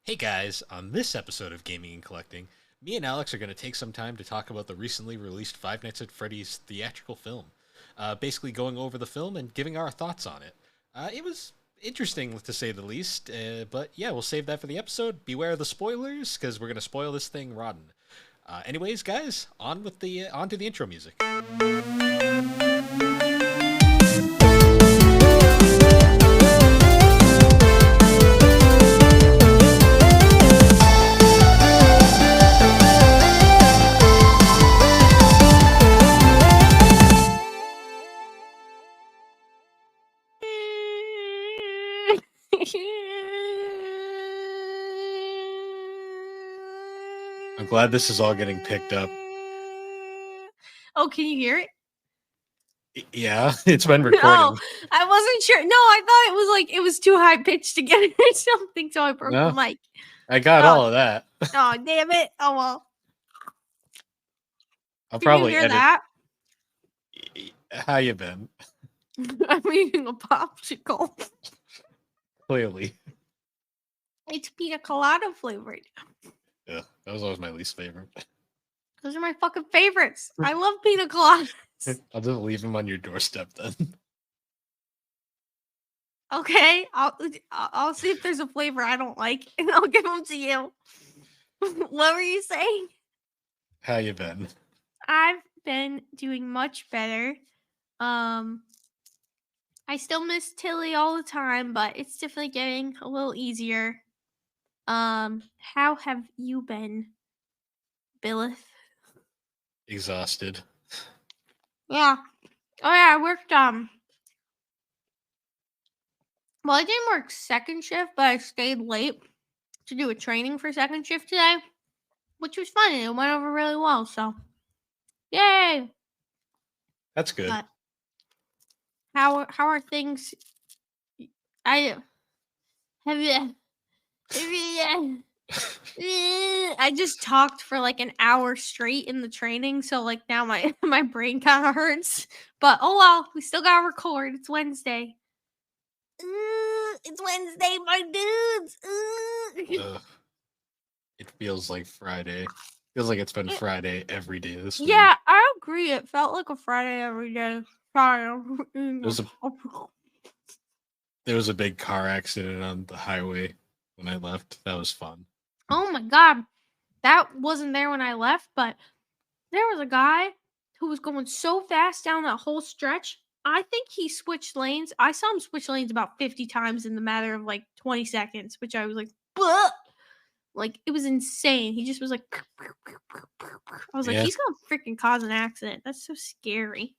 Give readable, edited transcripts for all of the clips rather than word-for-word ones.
Hey guys, on this episode of Gaming and Collecting, me and Alex are going to take some time to talk about the recently released Five Nights at Freddy's theatrical film. Basically, going over the film and giving our thoughts on it. It was interesting, to say the least, but yeah, we'll save that for the episode. Beware of the spoilers, because we're going to spoil this thing rotten. Anyways, guys, on to the intro music. I'm glad this is all getting picked up. Oh, can you hear it? Yeah, it's been recording. Oh, I wasn't sure. No, I thought it was like it was too high pitched to get it or something, so I broke No, the mic. I got all of that. Oh, damn it. Oh, well. I'll Can you probably hear edit. that? How you been? I'm eating a popsicle. Clearly. It's pina colada flavored. Yeah, that was always my least favorite. Those are my fucking favorites. I love pina coladas. I'll just leave them on your doorstep then. Okay, I'll see if there's a flavor I don't like, and I'll give them to you. What were you saying? How you been? I've been doing much better. I still miss Tilly all the time, but it's definitely getting a little easier. How have you been, Billith? Exhausted. Yeah. Oh yeah, I worked well, I didn't work second shift, but I stayed late to do a training for second shift today, which was fun and it went over really well, so yay. That's good. But how are things? I have you I just talked for like an hour straight in the training, so like now my my brain kind of hurts. But oh well, we still gotta record. It's Wednesday. It's Wednesday, my dudes. It feels like Friday. Feels like it's been Friday every day this week. Yeah, I agree. It felt like a Friday every day. Sorry. There was a big car accident on the highway when I left. That was fun. Oh my god. That wasn't there when I left, but there was a guy who was going so fast down that whole stretch. I think he switched lanes. I saw him switch lanes about 50 times in the matter of like 20 seconds, which I was like, "Bleh!" Like it was insane. He just was like, I was like, Yeah. he's gonna freaking cause an accident. That's so scary.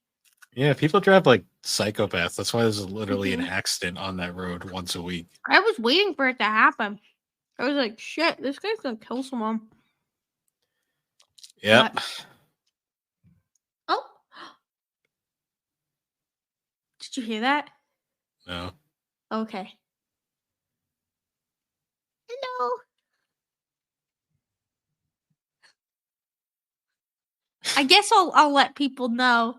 Yeah, people drive like psychopaths. That's why there's literally an accident on that road once a week. I was waiting for it to happen. I was like, shit, this guy's gonna kill someone. Yep. Oh. Did you hear that? No. Okay. Hello. I guess I'll let people know.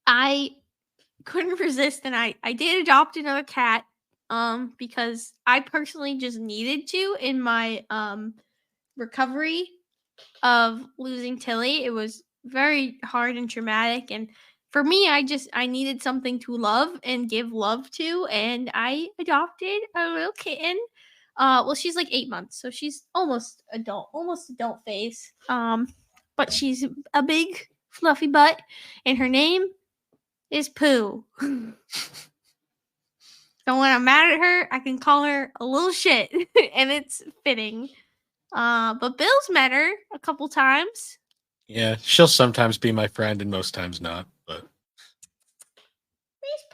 I couldn't resist and I did adopt another cat because I personally just needed to in my recovery of losing Tilly. It was very hard and traumatic, and for me I needed something to love and give love to, and I adopted a little kitten. Well, she's like 8 months, so she's almost adult phase. But she's a big fluffy butt, and her name is Pooh. So when I'm mad at her, I can call her a little shit, and it's fitting. But Bill's met her a couple times. Yeah, she'll sometimes be my friend and most times not, but Where's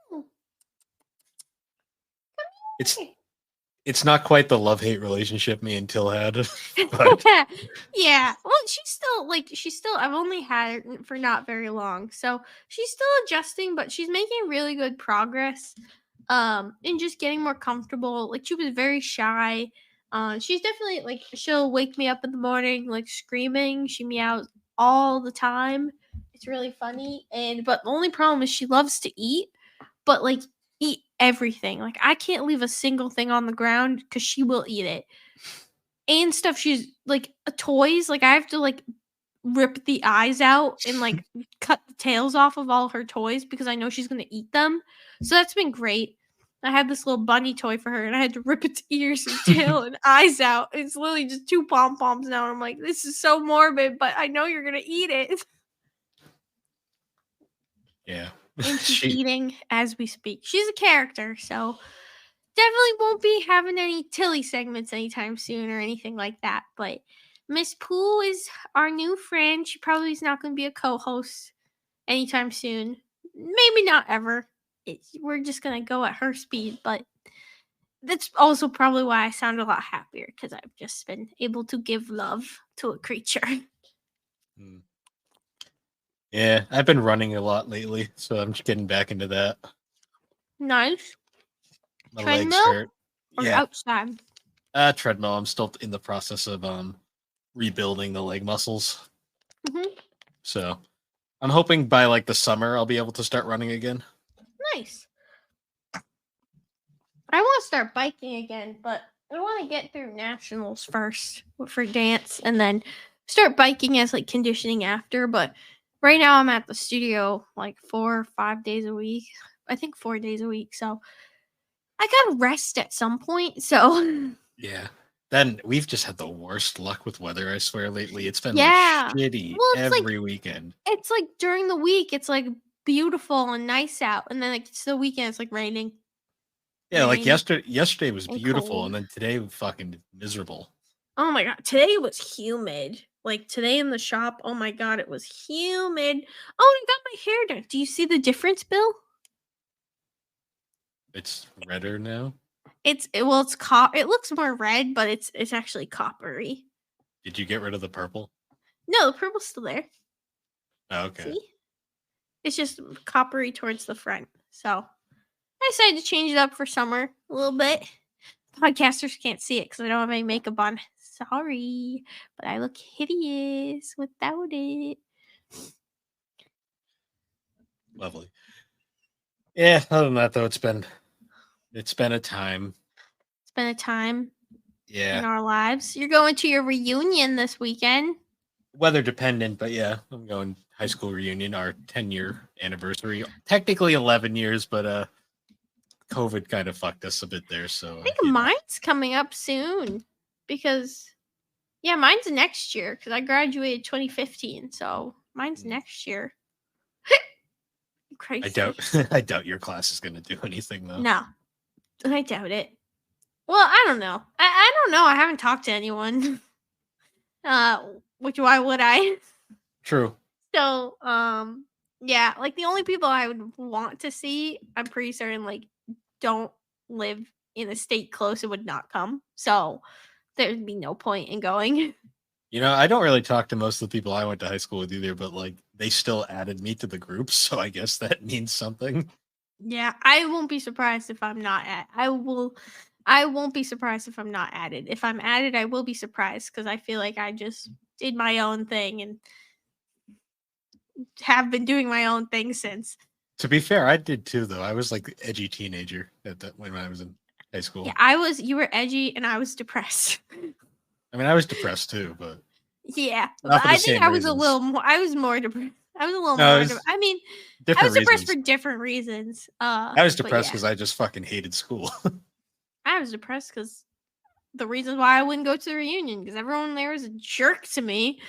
Pooh? it's not quite the love-hate relationship me and Till had. But yeah. Well, she's still I've only had her for not very long. So she's still adjusting, but she's making really good progress. And just getting more comfortable. Like she was very shy. She's definitely like she'll wake me up in the morning like screaming. She meows all the time. It's really funny. But the only problem is she loves to eat, but like everything. Like, I can't leave a single thing on the ground because she will eat it. And stuff she's like toys, like I have to like rip the eyes out and like cut the tails off of all her toys because I know she's gonna eat them. So that's been great. I had this little bunny toy for her and I had to rip its ears and tail and eyes out. It's literally just two pom poms now. And I'm like, this is so morbid, but I know you're gonna eat it. Yeah. And she's eating as we speak. She's a character, so definitely won't be having any Tilly segments anytime soon or anything like that. But Miss Pooh is our new friend. She probably is not going to be a co-host anytime soon. Maybe not ever. We're just going to go at her speed. But that's also probably why I sound a lot happier because I've just been able to give love to a creature. Yeah, I've been running a lot lately, so I'm just getting back into that. Nice. My Treadmill legs hurt. or Yeah, outside? treadmill. I'm still in the process of rebuilding the leg muscles. Mm-hmm. So I'm hoping by like the summer I'll be able to start running again. Nice. I want to start biking again, but I want to get through nationals first for dance and then start biking as like conditioning after. But right now I'm at the studio like 4 or 5 days a week. I think 4 days a week. So I gotta rest at some point. So Yeah. Then we've just had the worst luck with weather, I swear, lately. It's been yeah. like shitty Well, every weekend. it's like during the week it's like beautiful and nice out, and then like it's the weekend it's like raining. Yeah, like Rain yesterday was and beautiful, cold. and then today was fucking miserable. Oh my god, today was humid. Like today in the shop, oh my god, it was humid. Oh, I got my hair done. Do you see the difference, Bill? It's redder now. Well, it's it looks more red, but it's actually coppery. Did you get rid of the purple? No, the purple's still there. Oh, okay. See? It's just coppery towards the front. So I decided to change it up for summer a little bit. Podcasters can't see it because I don't have any makeup on. Sorry, but I look hideous without it. Lovely. Yeah, other than that though, it's been a time. It's been a time Yeah. in our lives. You're going to your reunion this weekend. Weather dependent, but yeah, I'm going high school reunion, our 10-year anniversary. Technically 11 years, but COVID kind of fucked us a bit there. So I think mine's coming up soon because, yeah, mine's next year because I graduated 2015. So mine's next year. I doubt your class is going to do anything though. No, I doubt it. Well, I don't know. I don't know. I haven't talked to anyone. Which why would I? True. So, yeah, like the only people I would want to see, I'm pretty certain like don't live in a state close and would not come. So there'd be no point in going. You know, I don't really talk to most of the people I went to high school with either, but like they still added me to the group, so I guess that means something. Yeah, I won't be surprised if I'm not at. I won't be surprised if I'm not added. If I'm added, I will be surprised because I feel like I just did my own thing and have been doing my own thing since. To be fair, I did too, though. I was like the edgy teenager when I was in high school. Yeah, you were edgy and I was depressed. I mean, I was depressed too, but yeah, but I think I was a little more. I was more depressed. I was a little more. I mean, I was depressed for different reasons. I was depressed because I just fucking hated school. I was depressed because the reasons why I wouldn't go to the reunion because everyone there was a jerk to me.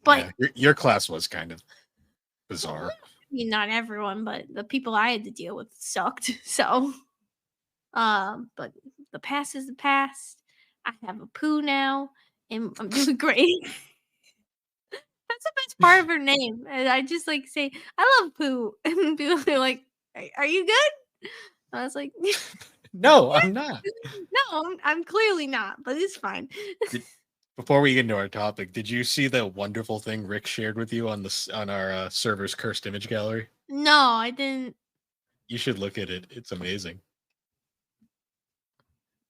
But yeah, your class was kind of bizarre. I mean, not everyone, but the people I had to deal with sucked. So, but the past is the past. I have a poo now, and I'm doing great. That's the best part of her name. And I just like say, I love poo. And people are like, are you good? I was like, no, I'm not. No, I'm clearly not, but it's fine. Before we get into our topic, did you see the wonderful thing Rick shared with you on our server's cursed image gallery? No, I didn't. You should look at it. It's amazing.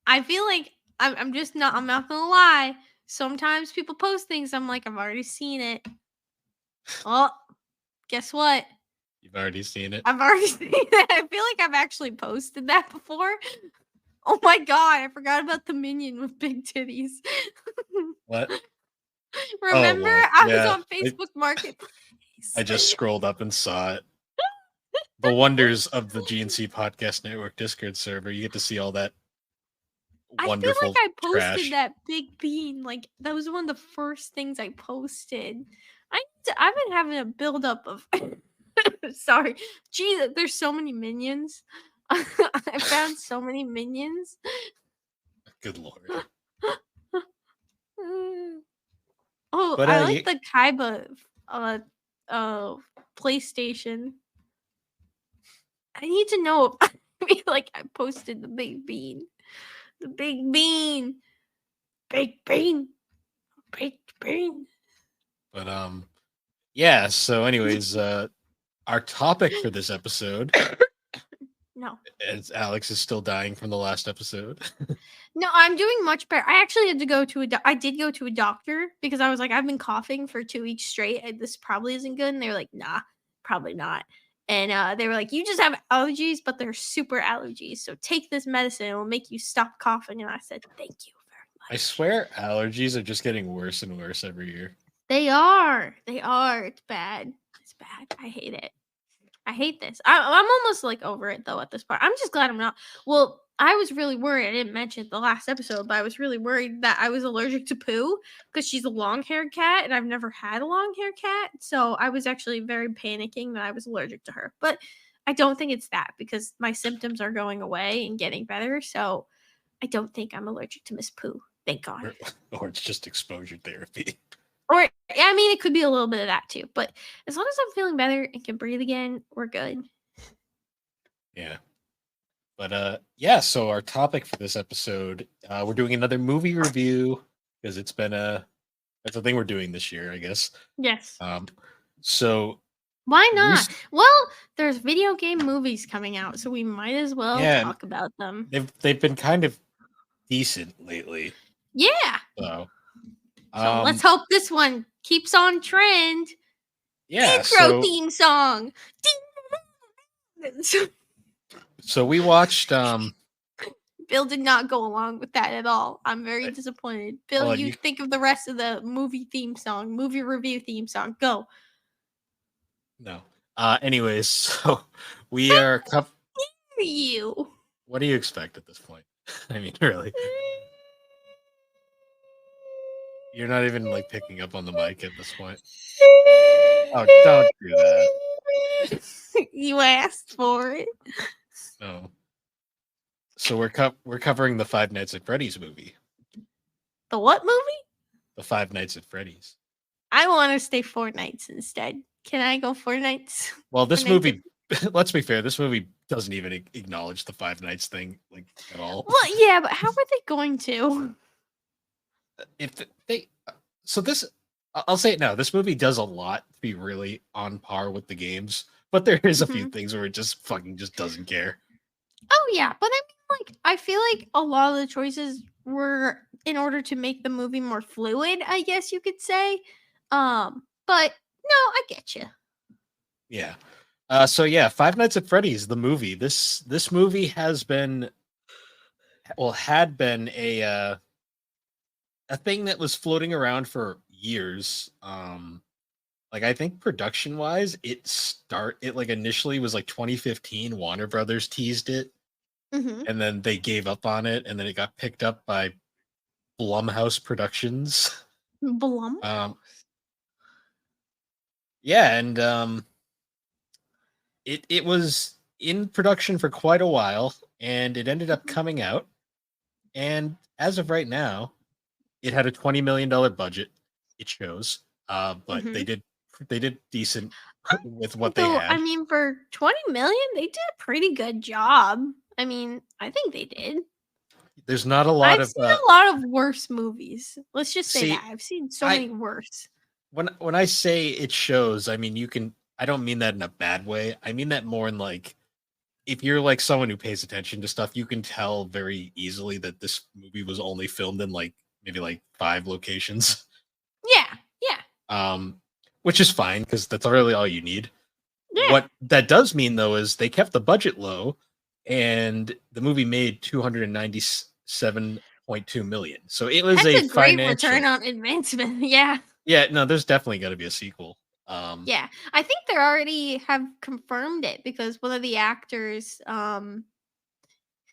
I feel like I'm just not. I'm not gonna lie. Sometimes people post things. I'm like, I've already seen it. Oh, guess what? You've already seen it. I've already seen it. I feel like I've actually posted that before. Oh my god, I forgot about the minion with big titties. What? Oh Remember, well, I was yeah. on Facebook I Marketplace. just scrolled up and saw it. The wonders of the GNC Podcast Network Discord server. You get to see all that I feel like wonderful I posted trash. that big bean. Like that was one of the first things I posted. I've been having a buildup of. Sorry, geez, there's so many minions. I found so many minions. Good lord. Oh, But I like the Kaiba uh PlayStation. I need to know if I feel like I posted the big bean. The big bean. Big bean. Big bean. but yeah, so anyways, our topic for this episode, No. as Alex is still dying from the last episode. No, I'm doing much better. I actually had to go to I did go to a doctor because I was like, I've been coughing for 2 weeks straight. And this probably isn't good. And they were like, nah, probably not. And they were like, you just have allergies, but they're super allergies. So take this medicine. It will make you stop coughing. And I said, thank you very much. I swear allergies are just getting worse and worse every year. They are. They are. It's bad. It's bad. I hate it. I hate this. I'm almost like over it though at this point. I'm just glad I'm not. Well, I was really worried. I didn't mention it the last episode, but I was really worried that I was allergic to Pooh because she's a long-haired cat and I've never had a long-haired cat. So I was actually very panicking that I was allergic to her. But I don't think it's that because my symptoms are going away and getting better. So I don't think I'm allergic to Miss Pooh. Thank God. Or it's just exposure therapy. Or I mean, it could be a little bit of that too. But as long as I'm feeling better and can breathe again, we're good. Yeah. But yeah, so our topic for this episode, we're doing another movie review because it's been that's a thing we're doing this year, I guess. Yes. So why not? Well, there's video game movies coming out, so we might as well talk about them. They've been kind of decent lately. Yeah. So let's hope this one keeps on trend. Yeah. Intro theme song. So we watched Bill did not go along with that at all. I'm very disappointed. Bill, you think of the rest of the movie theme song, movie review theme song. Go. No. Anyways, so we are you. What do you expect at this point? I mean, really. You're not even like picking up on the mic at this point. Oh, don't do that. You asked for it. No. So we're covering the Five Nights at Freddy's movie. The what movie? The Five Nights at Freddy's. I want to stay 4 nights instead. Can I go 4 nights? Well, this movie, let's be fair, this movie doesn't even acknowledge the 5 nights thing like at all. Well, yeah, but how are they going to? If they, so this, I'll say it now. This movie does a lot to be really on par with the games, but there is a few things where it just fucking just doesn't care. Oh yeah, but I mean, like, I feel like a lot of the choices were in order to make the movie more fluid, I guess you could say. But no, I get you. Yeah. So yeah, Five Nights at Freddy's, the movie. This movie has been, well, had been a thing that was floating around for years. Like I think production wise, it like initially was like 2015. Warner Brothers teased it, and then they gave up on it, and then it got picked up by Blumhouse Productions. Yeah, and it was in production for quite a while, and it ended up coming out. And as of right now, it had a $20 million budget. It shows, but they did decent with what they had. I mean, for 20 million, they did a pretty good job. I mean, I think they did. There's not a lot I've seen a lot of worse movies. Let's just say that I've seen so many worse. When I say it shows, I mean I don't mean that in a bad way. I mean that more in like, if you're like someone who pays attention to stuff, you can tell very easily that this movie was only filmed in like maybe like 5 locations. Yeah. Which is fine because that's really all you need. Yeah. What that does mean though is they kept the budget low, and the movie made 297.2 million. So it was That's a a great return financial. on advancement. Yeah. Yeah, no, there's definitely got to be a sequel. Yeah. I think they already have confirmed it because one of the actors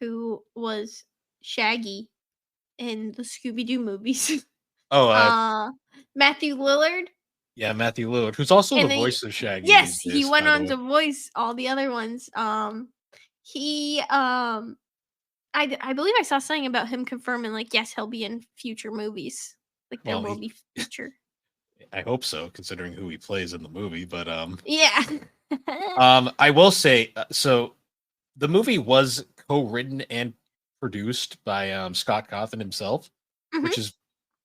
who was Shaggy in the Scooby Doo movies, oh, uh Matthew Lillard, yeah, Matthew Lillard, who's also the and they voice of Shaggy yes, these he days, went by the on way. to voice all the other ones. He I believe I saw something about him confirming like yes, he'll be in future movies. Like there Well, will be future. I hope so, considering who he plays in the movie. But Yeah. I will say, so the movie was co-written and produced by Scott Cawthon himself, which Mhm. is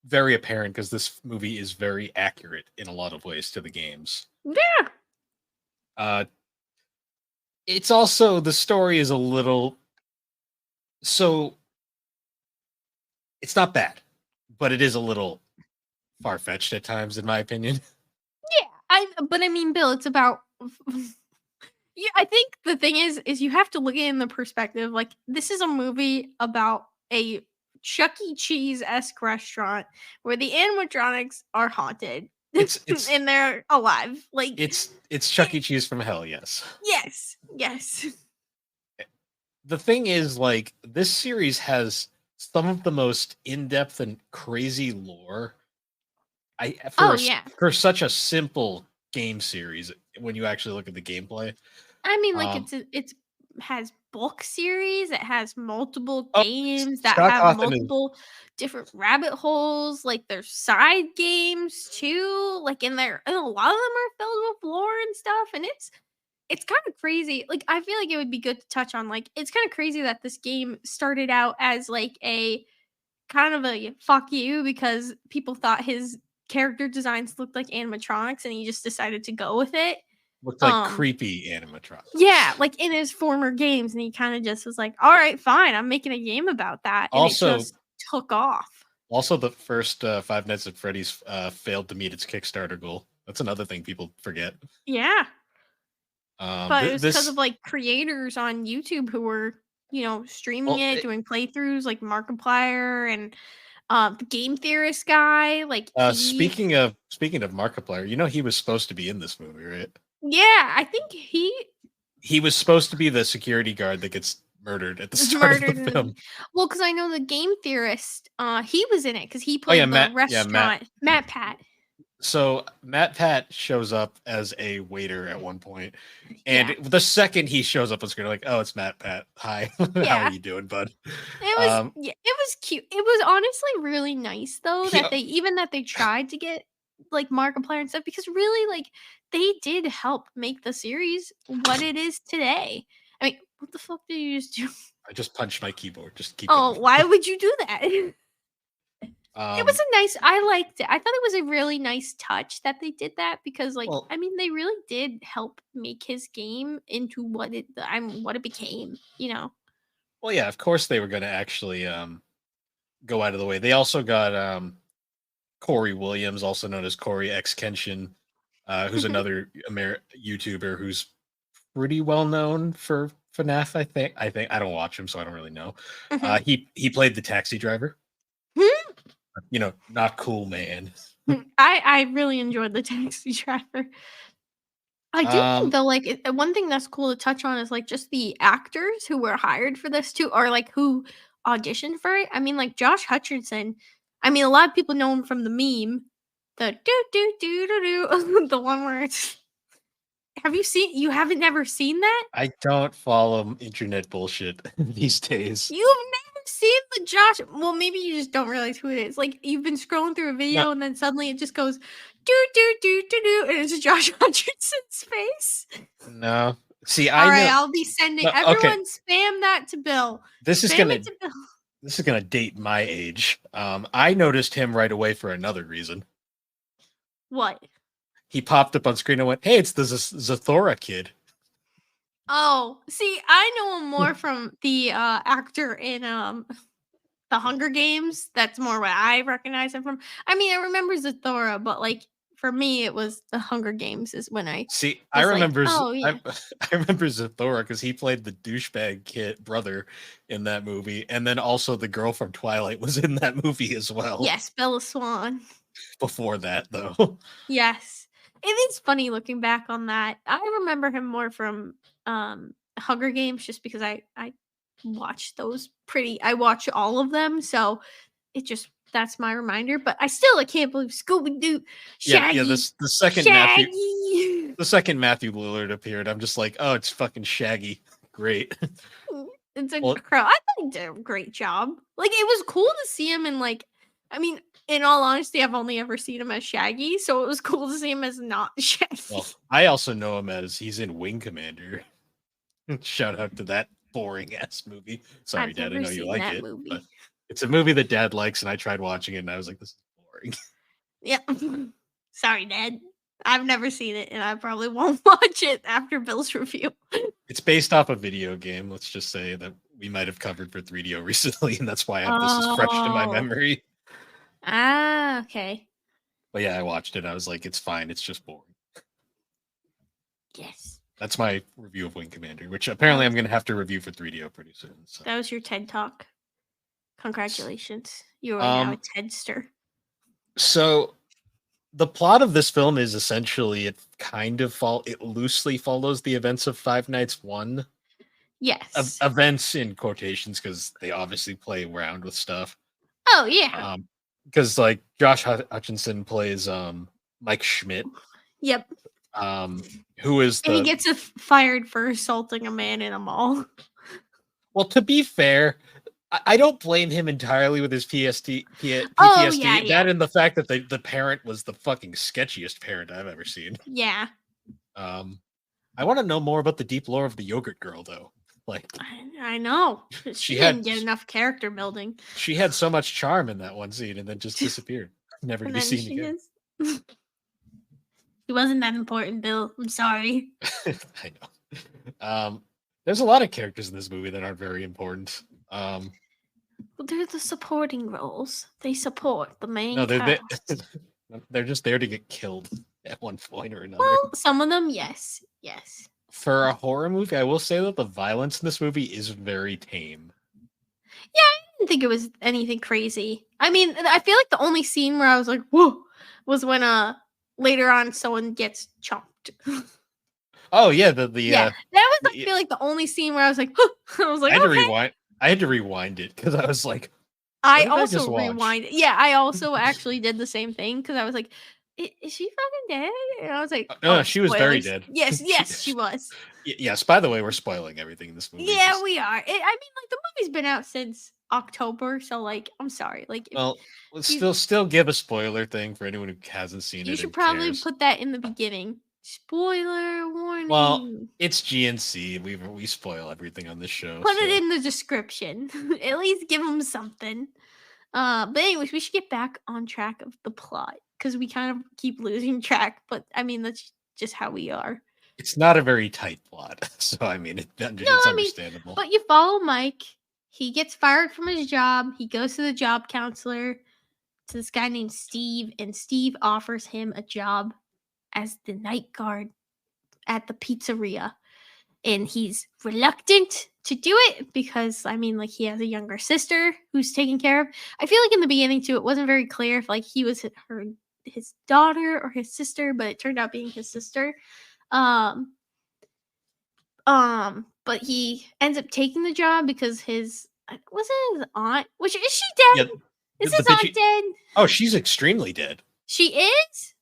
very apparent because this movie is very accurate in a lot of ways to the games. Yeah. Uh, it's also the story is a little so it's not bad, but it is a little far fetched at times, in my opinion. Yeah. But I mean, Bill, it's about yeah, I think the thing is you have to look at it in the perspective, like, this is a movie about a Chuck E. Cheese-esque restaurant where the animatronics are haunted It's it's and they're alive. Like, it's Chuck it E. Cheese from hell, yes. yes, yes. The thing is, like, this series has some of the most in-depth and crazy lore. I Oh, yeah. for such a simple game series, when you actually look at the gameplay. I mean, like, Um, it's has book series, it has multiple oh, games that Scott have Cawthon is multiple different rabbit holes, like, there's side games too, like, and a lot of them are filled with lore and stuff, and it's kinda crazy, like, I feel like it would be good to touch on, like, it's kinda crazy that this game started out as, like, a kind of a "fuck you" because people thought his character designs looked like animatronics, and he just decided to go with it. looked like Um creepy yeah, animatronics. like in his former games, and he kinda just was like, "Alright, fine, I'm making a game about that," and it Also, just took off. the first Five Nights at Freddy's failed to meet its Kickstarter goal. That's another thing people forget. Yeah, but it was because This of, like, creators on YouTube who were, streaming well, it, doing playthroughs, like Markiplier and, the Game Theorist guy, like, speaking of Markiplier, you know he was supposed to be in this movie, right? yeah, I think he He was supposed to be the security guard that gets murdered at the was start of the murdered in film. well, because I know the Game Theorist, he was in it because he Oh yeah, played the Matt. restaurant Matt Pat. So Matt Pat shows up as a waiter at one point, Yeah, and the second he shows up on screen, like, oh, it's Matt Pat. Hi, how are yeah. you doing, bud? It was Um, yeah, it was cute. It was honestly really nice though he, that they tried to get like Markiplier and stuff because really like they did help make the series what it is today. I mean, what the fuck did you just do? I just punched my keyboard. Just keep Oh, going. why would you do that? It was Um, a nice I liked it. I thought it was a really nice touch that they did that because like well, I mean they really did help make his game into what it became, you know. well, yeah, of course they were going to actually go out of the way. They also got Corey Williams, also known as Corey X Kenshin, who's another YouTuber who's pretty well known for FNAF. I don't watch him, so I don't really know. Mhm. He played the taxi driver. You know, not cool man. I really enjoyed the taxi driver. I do think Um, though, like one thing that's cool to touch on is like just the actors who were hired for this too, or like who auditioned for it. I mean, like Josh Hutcherson. I mean, a lot of people know him from the meme, the do do do do do, the one where it's. Have you seen? You haven't never seen that? I don't follow internet bullshit these days. You've never seen the Josh? Well, maybe you just don't realize who it is. Like you've been scrolling through a No, video and then suddenly it just goes do do do do do, and it's Josh Hutcherson's face. no. See, All I right, know. I'll be sending No, okay, everyone spam that to Bill. this is Spam gonna it to Bill. this is gonna date my age. I noticed him right away for another reason. What? He popped up on screen and went, "Hey, it's the Zathora kid." Oh, see, I know him more from the actor in The Hunger Games. That's more what I recognize him from. I mean, I remember Zathora, but like for me, it was the Hunger Games is when I See, I was like, remember oh yeah, I remember Zathora because he played the douchebag kid brother in that movie, and then also the girl from Twilight was in that movie as well. yes, Bella Swan. Before that, though, Yes. It is funny looking back on that. I remember him more from Hunger Games just because I watch those I watch all of them, so it just that's my reminder, but I can't believe Scooby Doo yeah. Shaggy. The second Shaggy. Matthew Lillard appeared, I'm just like, oh, it's fucking Shaggy. Great. It's a Well, crow. I thought he did a great job. Like it was cool to see him in like I mean, in all honesty, I've only ever seen him as Shaggy, so it was cool to see him as not Shaggy. I also know him as he's in Wing Commander. Shout out to that boring ass movie. Sorry, I've Dad. I never know you seen like that it, but movie. it's a movie that Dad likes, and I tried watching it, and I was like, this is boring. Yeah. Sorry, Dad. I've never seen it, and I probably won't watch it after Bill's review. It's based off a video game. Let's just say that we might have covered for 3DO recently, and that's why this is fresh in my Oh. memory. Ah, okay. But yeah, I watched it. I was like, it's fine. It's just boring. Yes. That's my review of Wing Commander, which apparently I'm going to have to review for 3DO pretty soon. So. That was your TED Talk. Congratulations. You are now a TEDster. So the plot of this film is essentially it loosely follows the events of Five Nights One. Yes. Events in quotations because they obviously play around with stuff. Oh yeah. Because like Josh Hutchinson plays Mike Schmidt. Yep. Who is and he gets fired for assaulting a man in a mall. Well, to be fair, I don't blame him entirely with his PTSD. Oh, yeah. That and the fact that the parent was the fucking sketchiest parent I've ever seen. Yeah. I want to know more about the deep lore of the yogurt girl, though. Like, I know she didn't get enough character building. She had so much charm in that one scene, and then just disappeared, never to be seen again. He wasn't that important, Bill. I'm sorry. I know. There's a lot of characters in this movie that aren't very important. Well, they're the supporting roles. They support the main cast. They're just there to get killed at one point or another. Well, some of them, yes. For a horror movie, I will say that the violence in this movie is very tame. Yeah, I didn't think it was anything crazy. I mean, I feel like the only scene where I was like, whoa, was when later on someone gets chopped. Oh yeah, that was I feel like the only scene where I was like, I had to rewind it because I was like, I also rewind. Yeah, I also actually did the same thing because I was like, is she fucking dead? And I was like, no, she was very dead. Yes, she was. Yes, by the way, we're spoiling everything in this movie. Yeah, we are. I mean, like the movie's been out since October, so like, I'm sorry. Like, let's still give a spoiler thing for anyone who hasn't seen it. You should probably put that in the beginning. Spoiler warning. Well, it's GNC. We spoil everything on this show. Put it in the description. At least give them something. But anyways, we should get back on track of the plot because we kind of keep losing track. But I mean, that's just how we are. It's not a very tight plot, so I mean, it's understandable. But you follow Mike. He gets fired from his job. He goes to the job counselor, to this guy named Steve, and Steve offers him a job as the night guard at the pizzeria. And he's reluctant to do it because, I mean, like, he has a younger sister who's taken care of. I feel like in the beginning, too, it wasn't very clear if, like, he was his daughter or his sister, but it turned out being his sister. But he ends up taking the job because his aunt, which is she dead? Yeah, is his aunt dead? Oh, she's extremely dead. She is?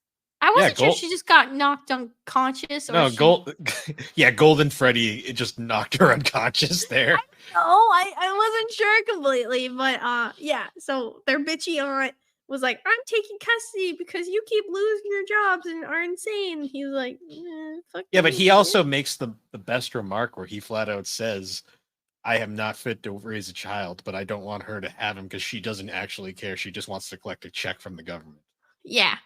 I wasn't sure she just got knocked unconscious. Or Golden Freddy, it just knocked her unconscious there. I wasn't sure completely, but yeah. So their bitchy aunt was like, "I'm taking custody because you keep losing your jobs and are insane." He's like, fuck yeah, but he also makes the best remark where he flat out says, "I am not fit to raise a child, but I don't want her to have him because she doesn't actually care. She just wants to collect a check from the government." Yeah.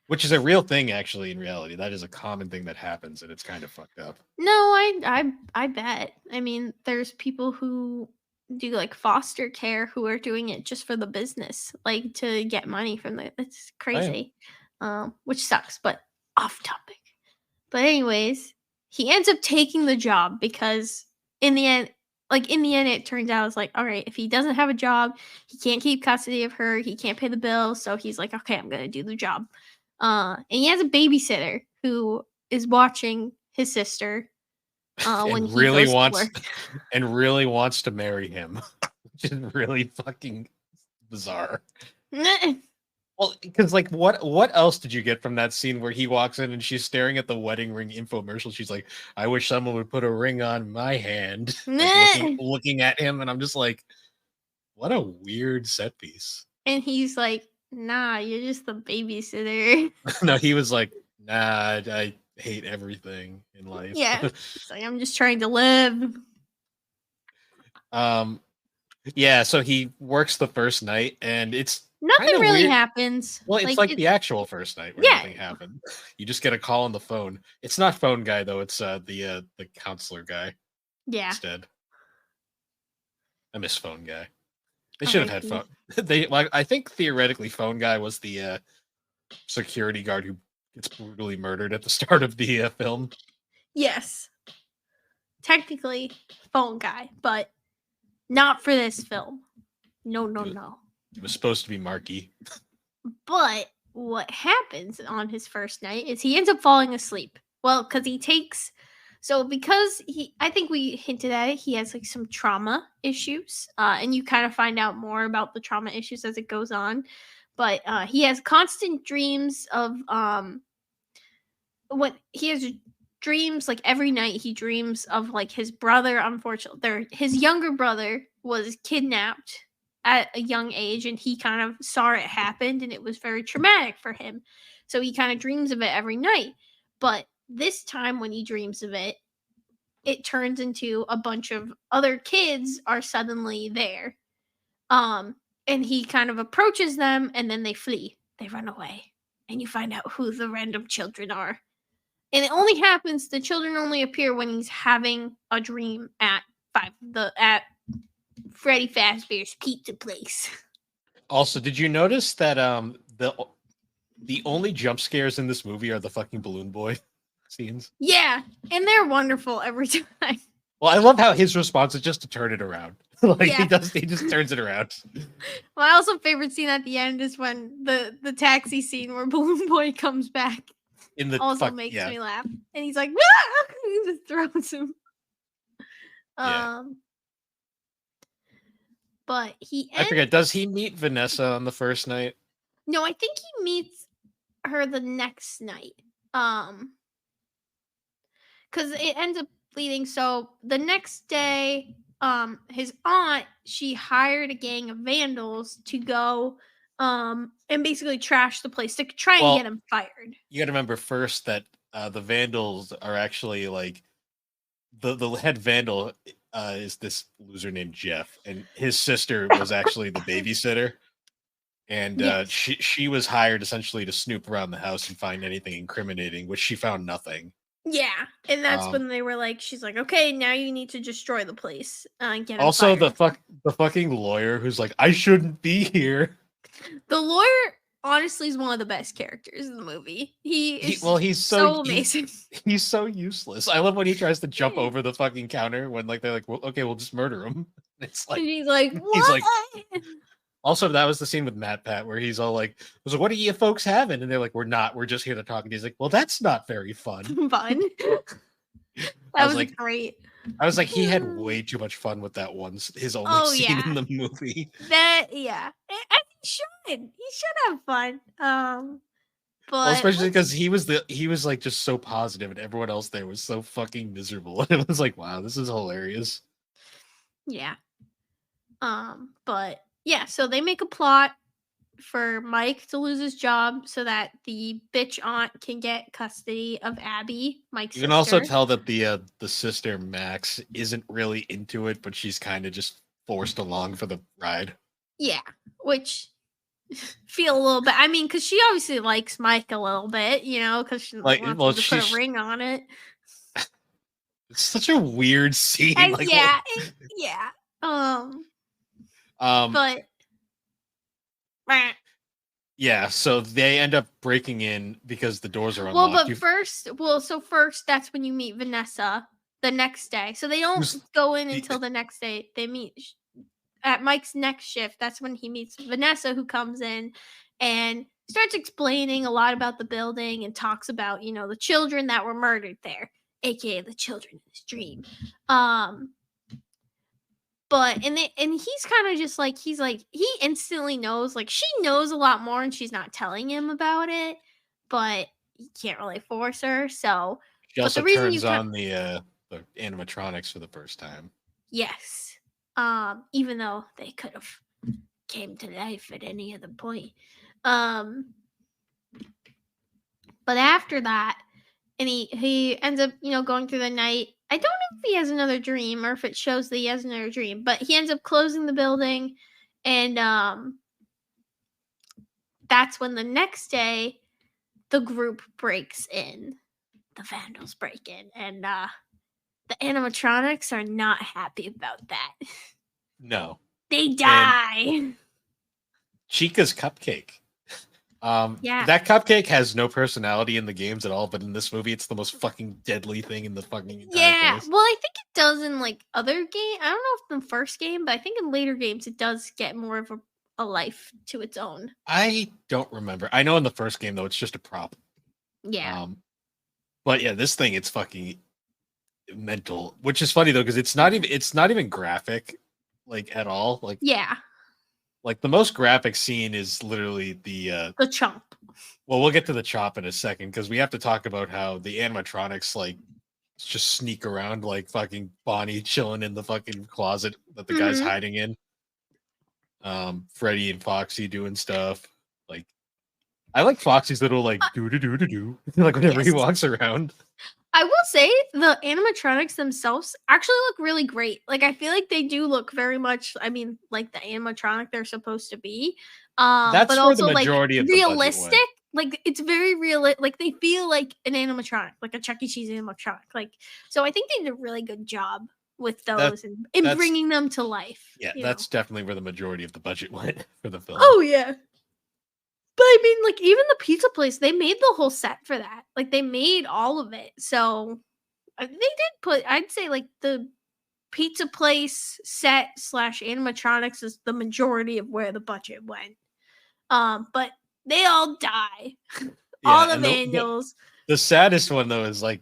Which is a real thing, actually, in reality. That is a common thing that happens, and it's kind of fucked up. No, I bet. I mean, there's people who do like foster care who are doing it just for the business, like to get money from it's crazy. which sucks, but off topic. But anyways, he ends up taking the job because in the end, it turns out it's like, all right, if he doesn't have a job, he can't keep custody of her, he can't pay the bills, so he's like, okay, I'm gonna do the job. And he has a babysitter who is watching his sister when and he really goes to wants work. and really wants to marry him, which is really fucking bizarre. Well, because like, what else did you get from that scene where he walks in and she's staring at the wedding ring infomercial? She's like, "I wish someone would put a ring on my hand," like looking at him, and I'm just like, what a weird set piece. And he's like, nah, you're just the babysitter. No, he was like, "Nah, I hate everything in life." Yeah. It's like, I'm just trying to live. um, yeah. So he works the first night, and it's kind Nothing of really weird. happens. Well, it's Like, like the actual first night where yeah. nothing happened. You just get a call on the phone. It's not phone guy though. It's the counselor guy Yeah. instead. I miss phone guy. They should have had RIP. phone. They like I think theoretically phone guy was the security guard who gets brutally murdered at the start of the film. Yes. Technically, phone guy, but not for this film. No, no, no. It was supposed to be Marky. But what happens on his first night is he ends up falling asleep. Well, because I think we hinted at it, he has like some trauma issues, and you kind of find out more about the trauma issues as it goes on. But he has constant dreams of when he has dreams like every night he dreams of like his brother. Unfortunately, his younger brother was kidnapped at a young age, and he kind of saw it happen, and it was very traumatic for him. So he kind of dreams of it every night. But this time, when he dreams of it, it turns into a bunch of other kids are suddenly there. And he kind of approaches them, and then they flee. They run away, and you find out who the random children are. And it only happens. The children only appear when he's having a dream at Freddy Fazbear's Pizza Place. Also, did you notice that the only jump scares in this movie are the fucking balloon boy scenes? Yeah, and they're wonderful every time. Well, I love how his response is just to turn it around. Like Yeah. he just turns it around. My also favorite scene at the end is when the taxi scene where Balloon Boy comes back. In the Also makes yeah. me laugh, and he's like, ah! He just throws him. Yeah. But I forget. Does he meet Vanessa on the first night? No, I think he meets her the next night. Because it ends up leading. So the next day, his aunt, she hired a gang of vandals to go and basically trash the place to try and get him fired. You got to remember first that the vandals are actually like the head vandal is this loser named Jeff, and his sister was actually the babysitter, and Yes. she was hired essentially to snoop around the house and find anything incriminating, which she found nothing. Yeah, and that's when they were like, she's like, okay, now you need to destroy the place and get him Also, fired. the fucking lawyer who's like, I shouldn't be here. The lawyer honestly is one of the best characters in the movie. He's so amazing. He's so useless. I love when he tries to jump over the fucking counter when like they're like, well, okay, we'll just murder him. It's like, and he's like, what? He's like, also, that was the scene with Matt Pat where he's all like, so what are you folks having? And they're like, we're not. We're just here to talk. And he's like, well, that's not very fun. Fun. That was like, great. I was like, he had way too much fun with that one. His only scene in the movie. I think he should have fun. But well, especially because he was like just so positive, and everyone else there was so fucking miserable. And it was like, wow, this is hilarious. Yeah. But yeah, so they make a plot for Mike to lose his job so that the bitch aunt can get custody of Abby, Mike's sister. You can also tell that the sister Max isn't really into it, but she's kind of just forced along for the ride. Yeah, which feel a little bit. I mean, because she obviously likes Mike a little bit, you know, because she wants to put a ring on it. It's such a weird scene. Like, yeah. But Yeah, so they end up breaking in because the doors are Well, unlocked. but first, so first that's when you meet Vanessa the next day. So they don't Who's go in the until the next day. They meet at Mike's next shift. That's when he meets Vanessa, who comes in and starts explaining a lot about the building and talks about, the children that were murdered there, aka the children in his dream. Um, and he's kind of just like he instantly knows, like, she knows a lot more and she's not telling him about it, but he can't really force her. So, She but also the reason you turns kind on the animatronics for the first time. yes, even though they could have came to life at any other point. Um, but after that, and he ends up, going through the night. I don't know if he has another dream or if it shows that he has another dream, but he ends up closing the building, and that's when the next day the group breaks in. The vandals break in, and the animatronics are not happy about that. No. They And die. Chica's cupcake. Yeah. That cupcake has no personality in the games at all, but in this movie, it's the most fucking deadly thing in the fucking entire Yeah. place. Well, I think it does in like other game. I don't know if in the first game, but I think in later games it does get more of a life to its own. I don't remember. I know in the first game though, it's just a prop. Yeah. Um, but yeah, this thing it's fucking mental, which is funny though because it's not even graphic, like at all. Yeah. Like the most graphic scene is literally the The chomp. well, we'll get to the chop in a second because we have to talk about how the animatronics like just sneak around like fucking Bonnie chilling in the fucking closet that the guy's Mm-hmm. hiding in. Freddy and Foxy doing stuff. Like I like Foxy's little like do do do do do like whenever he Yes. walks around. I will say the animatronics themselves actually look really great. Like, I feel like they do look very much, I mean, like the animatronic they're supposed to be. But That's where the also like majority of the budget realistic. went. Like, it's very real. Like, they feel like an animatronic, like a Chuck E. Cheese animatronic. Like, so I think they did a really good job with That those and in that's bringing them to life. yeah, that's definitely where the majority of the budget went for the film. Oh yeah. But I mean, like, even the pizza place, they made the whole set for that. Like, they made all of it. So they did put, I'd say, like, the pizza place set slash animatronics is the majority of where the budget went. But they all die. Yeah, All the and vandals. the saddest one though is like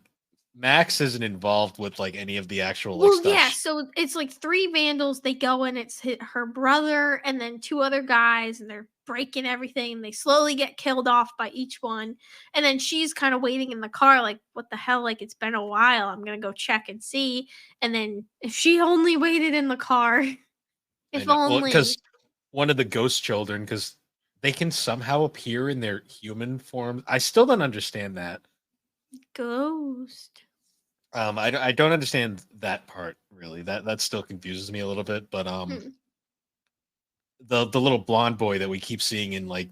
Max isn't involved with like any of the actual like Well, stuff. yeah, so it's like three vandals. They go and it's her brother and then two other guys, and they're breaking everything. And they slowly get killed off by each one. And then she's kind of waiting in the car, like, what the hell? Like, it's been a while. I'm going to go check and see. And then if she only waited in the car, I if know. Well, because only. one of the ghost children, because they can somehow appear in their human form. I still don't understand that. Ghost. I don't understand that part really. That still confuses me a little bit. But Hmm. the little blonde boy that we keep seeing in like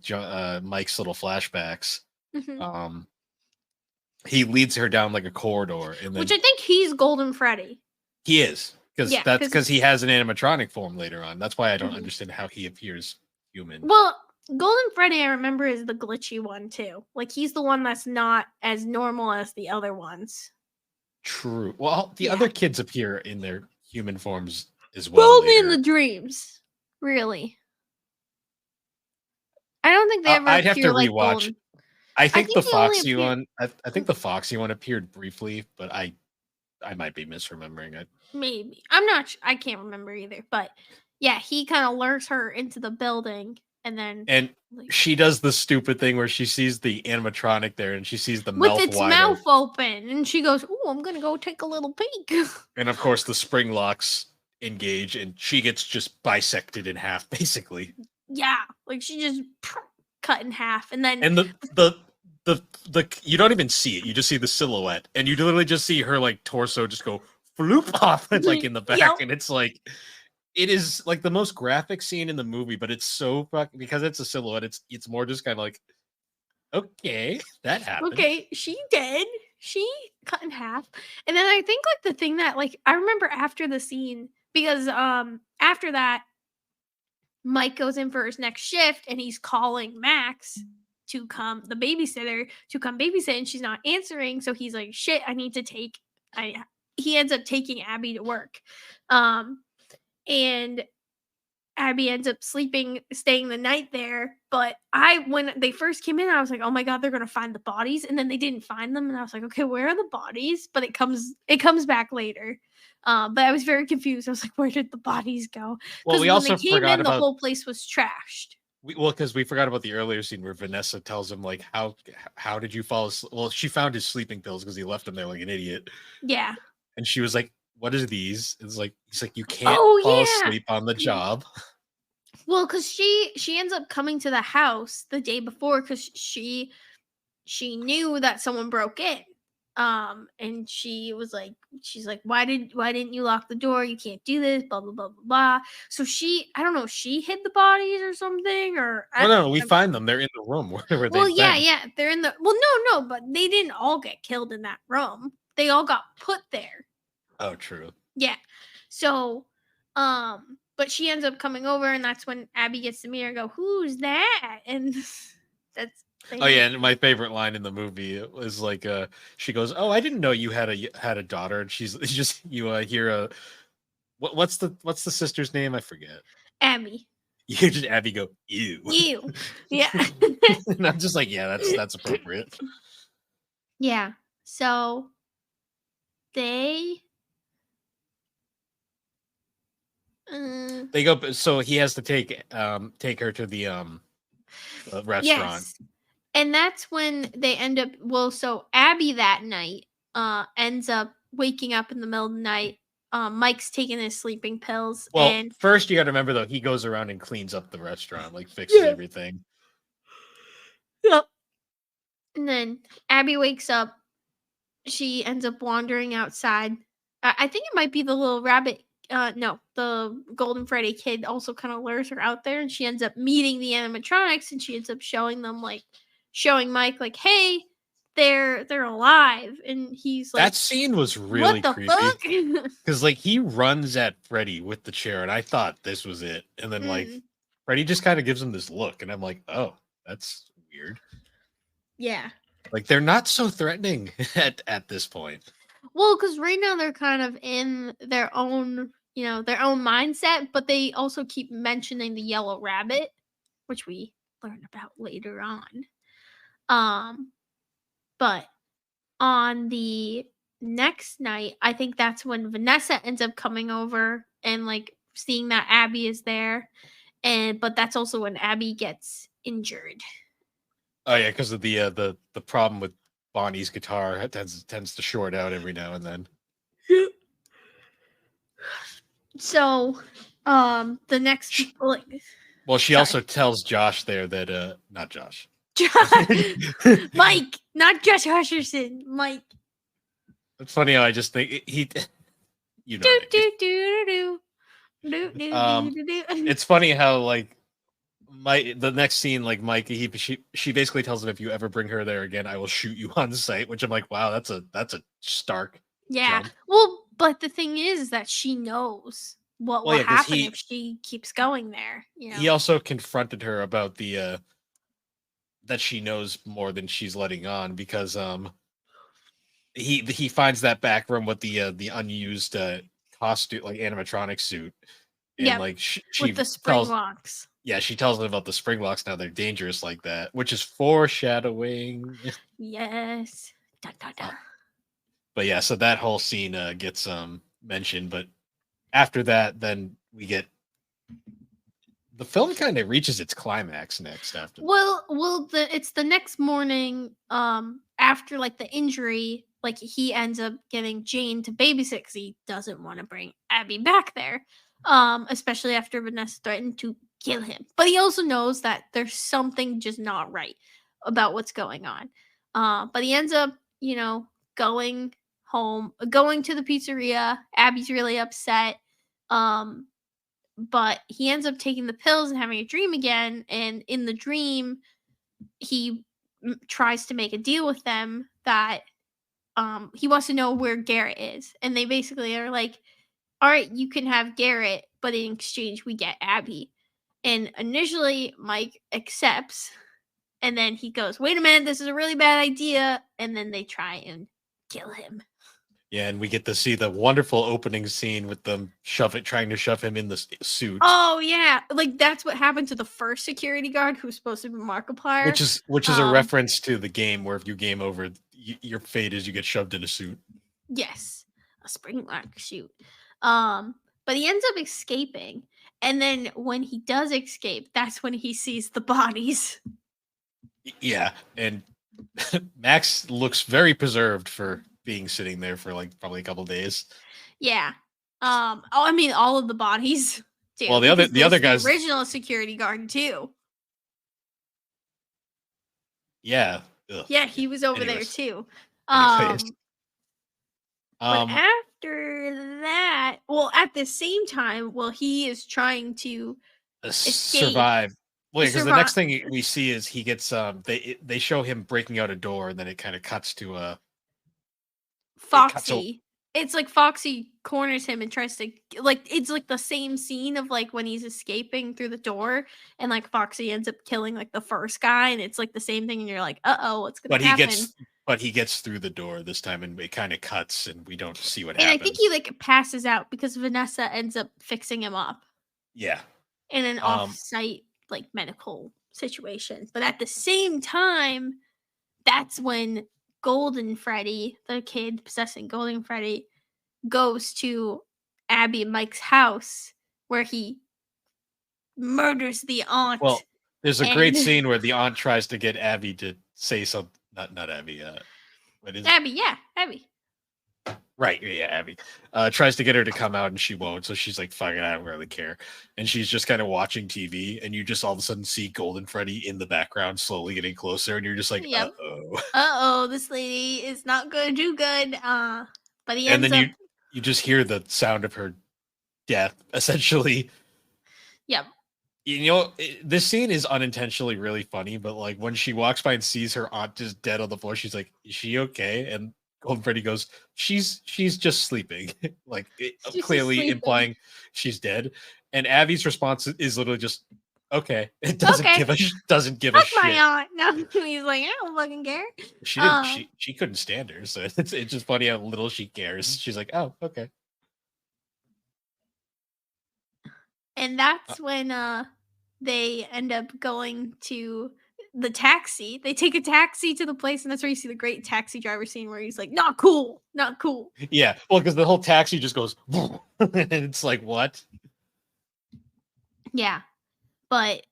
Mike's little flashbacks, Mhm. um, he leads her down like a corridor, and Which then I think he's Golden Freddy. he is because Yeah, that's because because he has an animatronic form later on. That's why I don't mhm. understand how he appears human. Well, Golden Freddy, I remember, is the glitchy one too. Like, he's the one that's not as normal as the other ones. True. Well, the Yeah. other kids appear in their human forms as But well only in later. the dreams. Really. I don't think they ever I'd have to appear like rewatch. Golden. I I think think the they only Foxy appear one. I think the Foxy one appeared briefly, but I might be misremembering it. maybe. I'm not I can't remember either, but yeah, he kind of lures her into the building and then And like she does the stupid thing where she sees the animatronic there, and she sees the with mouth its wide mouth open, open and she goes, "Oh, I'm going to go take a little peek." and of course the spring locks engage, and she gets just bisected in half, basically. Yeah, like she just cut in half, and then And the you don't even see it; you just see the silhouette, and you literally just see her like torso just go floop off, like in the yep. back, and it's like it is like the most graphic scene in the movie, but it's so fucking because it's a silhouette. It's more just kind of like okay, that happened. Okay, she did. She cut in half, and then I think like the thing that like I remember after the scene because after that Mike goes in for his next shift and he's calling Max to come, the babysitter, to come babysit, and she's not answering. So he's like, shit, I need to take, he ends up taking Abby to work. And Abby ends up staying the night there. But when they first came in, I was like, oh my God, they're going to find the bodies. And then they didn't find them. And I was like, okay, where are the bodies? But it comes back later. But I was very confused. I was like, where did the bodies go? Well, Because we when they also came forgot in, the about whole place was trashed. because we forgot about the earlier scene where Vanessa tells him like how did you fall asleep? Well, she found his sleeping pills because he left them there like an idiot, Yeah. and she was like, "What are these?" It's like he's like, "You can't fall Oh, yeah. asleep on the job." Well, because she ends up coming to the house the day before because she knew that someone broke in. And she's like, why didn't you lock the door? You can't do this, blah blah blah blah blah. So I don't know, she hid the bodies or something, or Well, no, we find them. They're in the room where well, they've yeah, been. yeah, they're in the no, but they didn't all get killed in that room. They all got put there. Oh, true. Yeah. So, but she ends up coming over, and that's when Abby gets to meet her and go, "Who's that?" And that's Oh yeah, and my favorite line in the movie was like, she goes, "Oh, I didn't know you had a daughter," and she's it's just you hear a what's the sister's name? I forget. Abby. You hear just Abby go, "Ew." You. Yeah. And I'm just like, yeah, that's appropriate. Yeah. So they They go, so he has to take her to the restaurant. yes. And that's when they end up so Abby that night ends up waking up in the middle of the night. Mike's taking his sleeping pills Well, and first you got to remember though, he goes around and cleans up the restaurant, like fixes everything. Yep. And then Abby wakes up. She ends up wandering outside. I think it might be the little rabbit. No, the Golden Freddy kid also kind of lures her out there, and she ends up meeting the animatronics, and she ends up showing Mike like, "Hey, they're alive," and he's like, That scene was really "What the creepy fuck?" because like he runs at Freddy with the chair, and I thought this was it, and then like Freddy just kind of gives him this look, and I'm like, oh, that's weird. Yeah. Like they're not so threatening at this point. Well, because right now they're kind of in their own, their own mindset, but they also keep mentioning the yellow rabbit, which we learn about later on. But on the next night, I think that's when Vanessa ends up coming over and like seeing that Abby is there, but that's also when Abby gets injured. Oh yeah, because of the problem with Bonnie's guitar tends to short out every now and then. So, the next well, she also tells Josh there that not Josh. Mike, not Josh Hutcherson, Mike. It's funny how I just think you know. It's funny how like the next scene, like Mike, she basically tells him, if you ever bring her there again, I will shoot you on sight. Which I'm like, wow, that's a stark. Yeah. Jump. Well, but the thing is that she knows what will happen if she keeps going there. He also confronted her about the that she knows more than she's letting on, because he finds that back room with the unused costume, like animatronic suit, and like she with the spring locks. Yeah, she tells him about the spring locks. Now they're dangerous like that, which is foreshadowing. Yes. Da, da, da. But yeah, so that whole scene gets mentioned, but after that, then we get the film kind of reaches its climax next after. It's the next morning after like the injury, like he ends up getting Jane to babysit because he doesn't want to bring Abby back there, especially after Vanessa threatened to kill him. But he also knows that there's something just not right about what's going on. But he ends up, going home, going to the pizzeria. Abby's really upset. But he ends up taking the pills and having a dream again. And in the dream, he tries to make a deal with them that he wants to know where Garrett is. And they basically are like, all right, you can have Garrett, but in exchange, we get Abby. And initially, Mike accepts, and then he goes, "Wait a minute, this is a really bad idea." And then they try and kill him. Yeah, and we get to see the wonderful opening scene with them trying to shove him in the suit. Oh yeah, like that's what happened to the first security guard who's supposed to be Markiplier. Which is a reference to the game where if you game over, your fate is you get shoved in a suit. Yes, a spring lock suit. But he ends up escaping, and then when he does escape, that's when he sees the bodies. Yeah, and Max looks very preserved for being sitting there for like probably a couple days. Yeah. Oh, I mean, all of the bodies too. Well, the other guys, the original security guard too. Yeah. Ugh. Yeah, he was over there too. But after that, well, at the same time, he is trying to survive. Well, because the next thing we see is he gets they show him breaking out a door, and then it kind of cuts to Foxy. It's like Foxy corners him and tries to it's like the same scene of like when he's escaping through the door, and like Foxy ends up killing like the first guy, and it's like the same thing, and you're like, what's gonna happen? But he gets through the door this time, and it kind of cuts, and we don't see what happens. And I think he like passes out because Vanessa ends up fixing him up. Yeah. In an off-site like medical situation, but at the same time, that's when Golden Freddy, the kid possessing Golden Freddy, goes to Abby and Mike's house where he murders the aunt. Well, there's a great scene where the aunt tries to get Abby to say something. Not Abby. What is Abby? Yeah, Abby. Right, yeah, Abby. Tries to get her to come out, and she won't. So she's like, "Fuck it, I don't really care." And she's just kind of watching TV, and you just all of a sudden see Golden Freddy in the background, slowly getting closer, and you're just like, yep. This lady is not going to do good. But he ends up. You just hear the sound of her death, essentially. Yep. You know, this scene is unintentionally really funny, but like when she walks by and sees her aunt just dead on the floor, she's like, "Is she okay?" And Golden Freddy goes, "She's just sleeping," like clearly implying she's dead. And Abby's response is literally just, "Okay." It doesn't give a Fuck shit. My aunt. No, he's like, I don't fucking care. She didn't. She couldn't stand her, so it's just funny how little she cares. She's like, "Oh, okay." And that's when they end up going to the taxi. They take a taxi to the place, and that's where you see the great taxi driver scene where he's like, "Not cool, not cool." Yeah, well, because the whole taxi just goes, and it's like, what? Yeah, but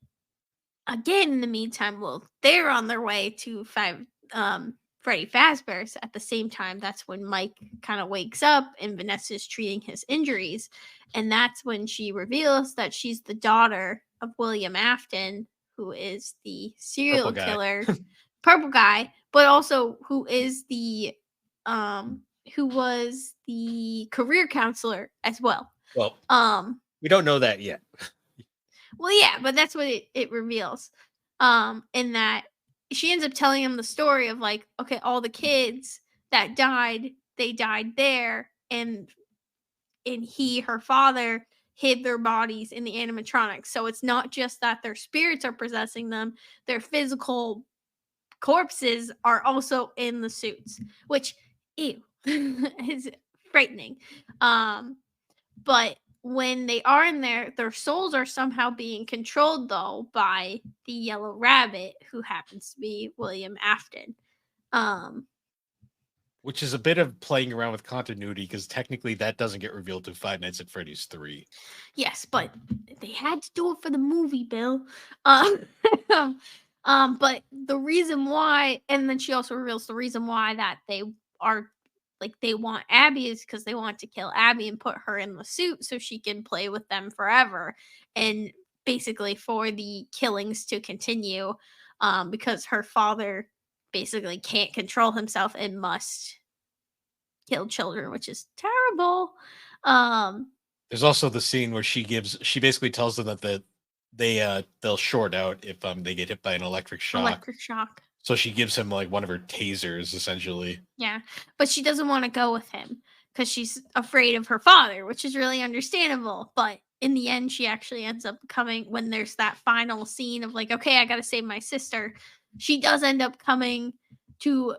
again, in the meantime, they're on their way to Freddy Fazbear's. At the same time, that's when Mike kind of wakes up, and Vanessa's treating his injuries, and that's when she reveals that she's the daughter of William Afton, who is the serial killer, purple guy, but also who is the who was the career counselor as well. Well, we don't know that yet. Well, yeah, but that's what it reveals. In that she ends up telling him the story of like, okay, all the kids that died, they died there, and her father hid their bodies in the animatronics. So it's not just that their spirits are possessing them, their physical corpses are also in the suits, which is frightening. But when they are in there, their souls are somehow being controlled though by the yellow rabbit, who happens to be William Afton. Which is a bit of playing around with continuity, because technically that doesn't get revealed to Five Nights at Freddy's 3. Yes, but they had to do it for the movie, Bill. But the reason why, and then she also reveals the reason why that they are like they want Abby is because they want to kill Abby and put her in the suit so she can play with them forever, and basically for the killings to continue, because her father basically can't control himself and must kill children, which is terrible. There's also the scene where she basically tells them that they'll short out if they get hit by an electric shock. So she gives him like one of her tasers, essentially. Yeah, but she doesn't want to go with him because she's afraid of her father, which is really understandable. But in the end, she actually ends up coming when there's that final scene of like, okay, I gotta save my sister. She does end up coming to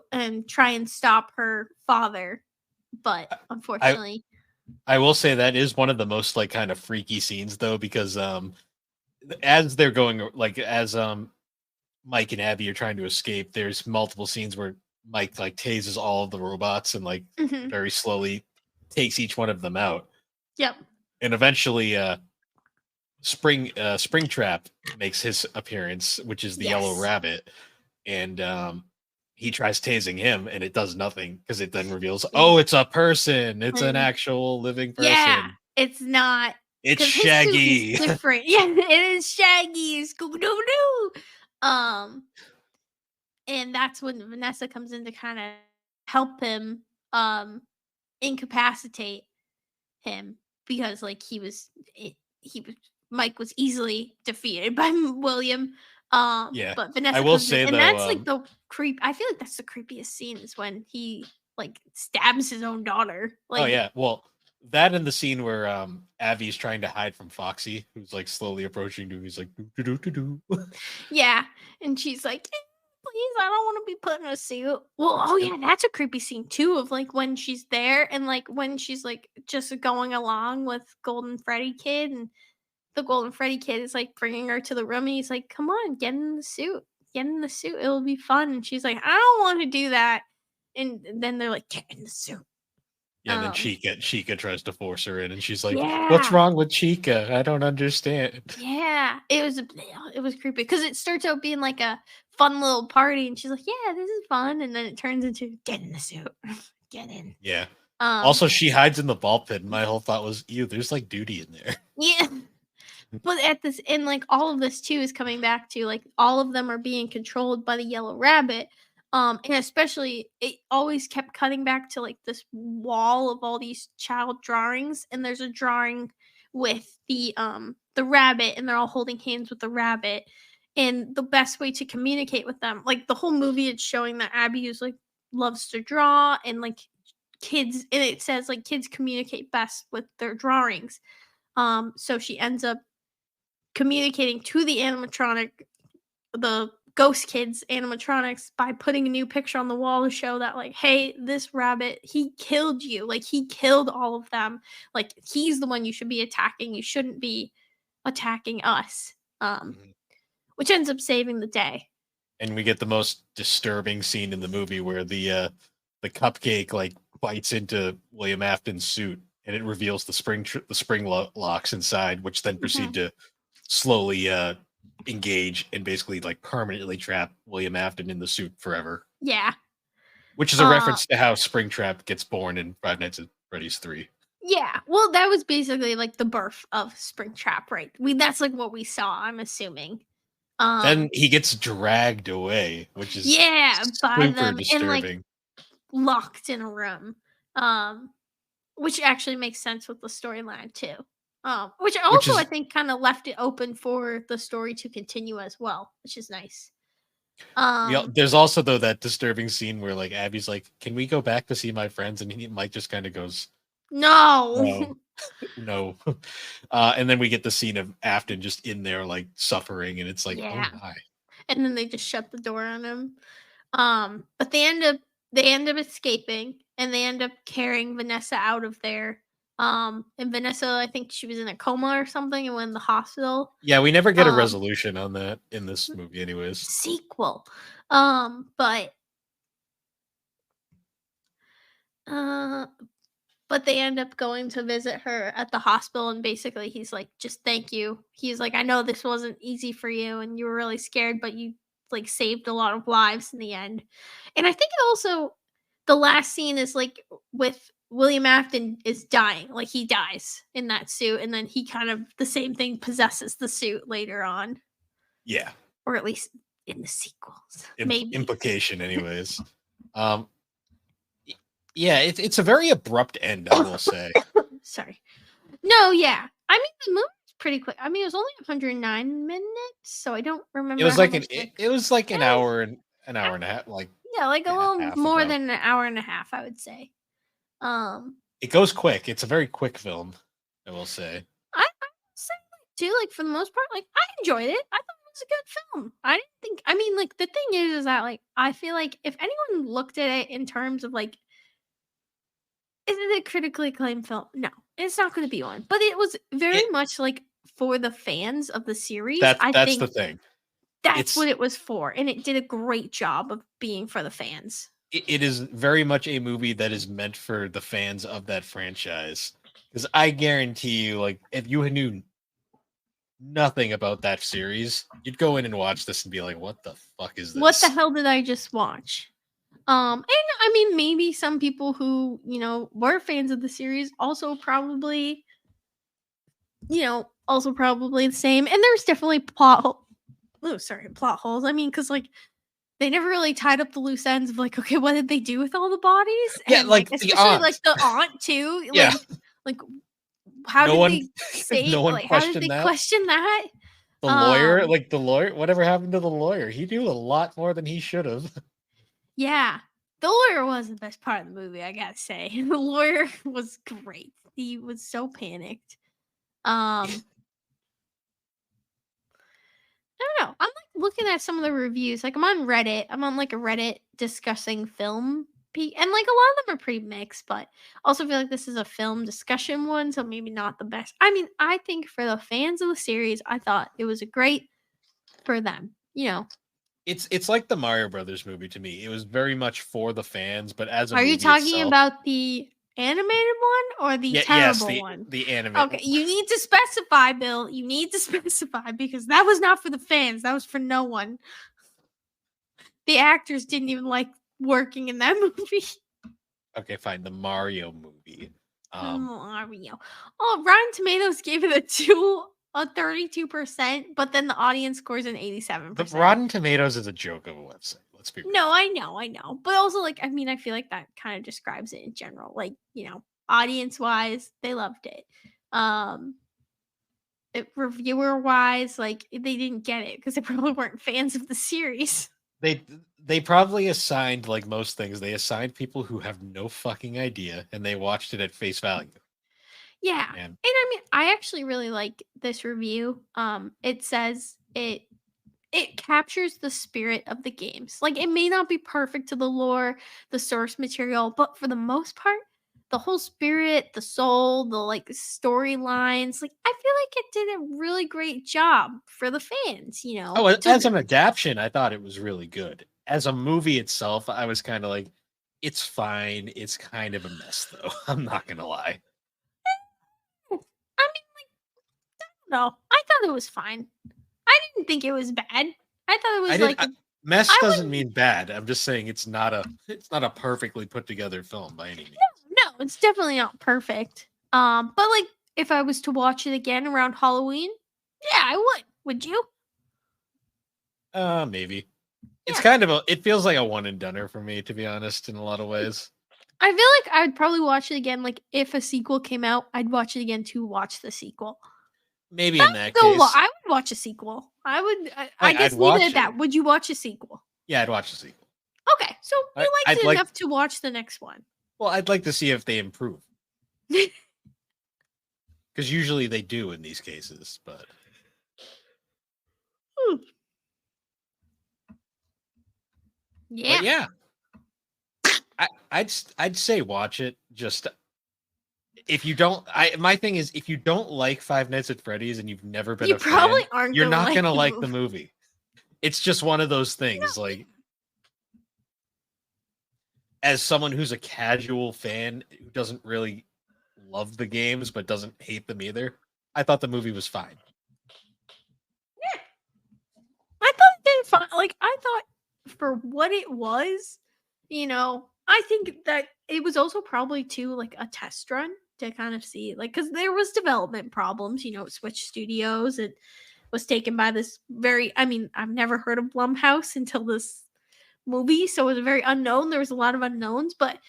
try and stop her father, but I unfortunately, I will say that is one of the most like kind of freaky scenes though, because as they're going like as Mike and Abby are trying to escape, there's multiple scenes where Mike like tases all of the robots and like mhm, very slowly takes each one of them out. yep, And eventually Springtrap makes his appearance, which is the yellow yes, rabbit, and he tries tasing him and it does nothing because it then reveals, yeah, oh, it's a person, it's an and actual living yeah, person. it's not It's because his suit is Shaggy. different. Yeah, it is Shaggy, Scooby Doo Doo. And that's when Vanessa comes in to kind of help him, um, incapacitate him because like he was Mike was easily defeated by William. Yeah. But I Vanessa will comes in, say and though, that's like the creep. I feel like that's the creepiest scene is when he like stabs his own daughter. oh Like, yeah, well, that and the scene where Abby's trying to hide from Foxy, who's like slowly approaching to, he's like doo doo doo doo doo. yeah, and she's like, "Eh, please, I don't want to be put in a suit." Well, oh Yep. yeah, that's a creepy scene too of like when she's there and like when she's like just going along with Golden Freddy Kid and the Golden Freddy Kid is like bringing her to the room and he's like, "Come on, get in the suit. Get in the suit. It'll be fun." And she's like, "I don't want to do that." And then they're like, "Get in the suit." Yeah, and then Um, Chica tries to force her in, and she's like, "What's yeah. wrong with Chica? I don't understand." Yeah. It was creepy cuz it starts out being like a fun little party and she's like, "Yeah, this is fun." And then it turns into get in the suit. Get in. Yeah. Um, Also, she hides in the ball pit. And my whole thought was, "Ew, there's like duty in there." yeah. But at this and like all of this too is coming back to like all of them are being controlled by the yellow rabbit. And especially it always kept cutting back to like this wall of all these child drawings and there's a drawing with the rabbit and they're all holding hands with the rabbit. And the best way to communicate with them, like the whole movie it's showing that Abby is like loves to draw and like kids and it says like kids communicate best with their drawings. So she ends up communicating to the animatronic, the ghost kids animatronics by putting a new picture on the wall to show that like, hey, this rabbit, he killed you. Like he killed all of them. Like he's the one you should be attacking. You shouldn't be attacking us. Mhm. Which ends up saving the day. And we get the most disturbing scene in the movie where the cupcake like bites into William Afton's suit, and it reveals the locks inside, which then proceed Mhm. to slowly engage and basically like permanently trap William Afton in the suit forever. Yeah. Which is a Uh reference to how Springtrap gets born in Five Nights at Freddy's 3. yeah. Well, that was basically like the birth of Springtrap, right? We that's like what we saw, I'm assuming. Then Um he gets dragged away, which is yeah, by super them and like disturbing. locked in a room. Um, which actually makes sense with the storyline too. Which Which also I is think kind of left it open for the story to continue as well, which is nice. yeah. Um, There's also though that disturbing scene where like Abby's like, "Can we go back to see my friends?" And Mike just kind of goes, no. "No, no." And then we get the scene of Afton just in there like suffering, and it's like, "Oh Yeah. my." And then they just shut the door on him. But they end up escaping and they end up carrying Vanessa out of there. And Vanessa, I think she was in a coma or something and went in the hospital. Yeah, we never get a Um, resolution on that in this movie, anyways. sequel. But uh but they end up going to visit her at the hospital and basically he's like, just thank you. He's like, I know this wasn't easy for you and you were really scared, but you like saved a lot of lives in the end. And I think it also the last scene is like with William Afton is dying. Like he dies in that suit, and then he kind of the same thing possesses the suit later on. Yeah, Or at least in the sequels. Maybe. implication, anyways. Um, yeah, it's a very abrupt end, I will say. Sorry. No, yeah. I mean, the movie's pretty quick. I mean, it was only 109 minutes, so I don't It remember was how like much like it was like it was an hour and a half, like yeah, like a and a little half more about. than an hour and a half, I would say. Um, It goes quick. It's a very quick film, I will say. I would too, like for the most part, like I enjoyed it. I thought it was a good film. I didn't think. I mean, like the thing is that like I feel like if anyone looked at it in terms of like, is it a critically acclaimed film? No, it's not going to be one. But it was very It much like for the fans of the series. that's I that's the think thing. that's what It's it was for, and it did a great job of being for the fans. it is very much a movie that is meant for the fans of that franchise. Because I guarantee you, like, if you knew nothing about that series, you'd go in and watch this and be like, "What the fuck is What the this?" hell did I just watch? And I mean, maybe some people who were fans of the series also probably also probably the same. And there's definitely plot holes. I mean, because like they never really tied up the loose ends of like, okay, what did they do with all the bodies? Yeah, And like like the especially like aunt. the aunt too. Yeah, Like how no did one, they say no one like how did questioned they that. question that? The Um lawyer, whatever happened to the lawyer? He knew a lot more than he should have. yeah. The lawyer was the best part of the movie, I gotta say. The lawyer was great. He was so panicked. Um I don't know. I'm like looking at some of the reviews. Like I'm on Reddit. I'm on like a Reddit discussing film and like a lot of them are pretty mixed, but also feel like this is a film discussion one, so maybe not the best. I mean, I think for the fans of the series, I thought it was a great for them. It's like the Mario Brothers movie to me. It was very much for the fans, but as a Are you movie talking itself, about the animated one or the yeah, yes, terrible one? the anime. Okay, you need to specify, Bill. You need to specify because that was not for the fans. That was for no one. The actors didn't even like working in that movie. Okay, fine, the Mario movie. Mario. Oh, Rotten Tomatoes gave it a 32%, but then the audience scores an The 87%. Rotten Tomatoes is a joke of a website. Let's be real. No, I know. But also, like, I mean, I feel like that kind of describes it in general. Like, audience wise, they loved it. Um, reviewer wise, like, they didn't get it because they probably weren't fans of the series. They they probably assigned, like most things, they assigned people who have no fucking idea, and they watched it at face value. Yeah. And And I mean, I actually really like this review. It says it captures the spirit of the games. Like it may not be perfect to the lore, the source material, but for the most part, the whole spirit, the soul, the like storylines, like I feel like it did a really great job for the fans, oh, To as an adaptation, I thought it was really good. As a movie itself, I was kind of like, it's fine. It's kind of a mess, though. I'm not gonna lie. I mean, like, no, I thought it was fine. I didn't think it was bad. I thought it I was did. like Mess I doesn't wouldn't mean bad. I'm just saying it's not a perfectly put together film by any means. no, it's definitely not perfect. But like if I was to watch it again around Halloween, yeah, I would. Would you? Maybe. It's Yeah. kind of it feels like a one and doneer for me, to be honest, in a lot of ways. I feel like I would probably watch it again. Like if a sequel came out, I'd watch it again to watch the sequel. Maybe in that So case, I would watch a sequel. I would. I I'd guess leave it watch at it. that. Would you watch a sequel? Yeah, I'd watch the sequel. Okay, so you liked I'd it like. enough to watch the next one. Well, I'd like to see if they improve, because usually they do in these cases. But Yeah. yeah, I'd say watch it. Just if you don't, my thing is if you don't like Five Nights at Freddy's and you've never been You a probably fan, aren't you're gonna not like gonna the like the movie. movie. It's just one of those things. Like as someone who's a casual fan who doesn't really love the games but doesn't hate them either, I thought the movie was fine. Yeah. I thought it did fine. Like I thought for what it was, I think that it was also probably too like a test run to kind of see like because there was development problems. Switch Studios. It was taken by this very. I mean, I've never heard of Blumhouse until this movie, so it was very unknown. There was a lot of unknowns, but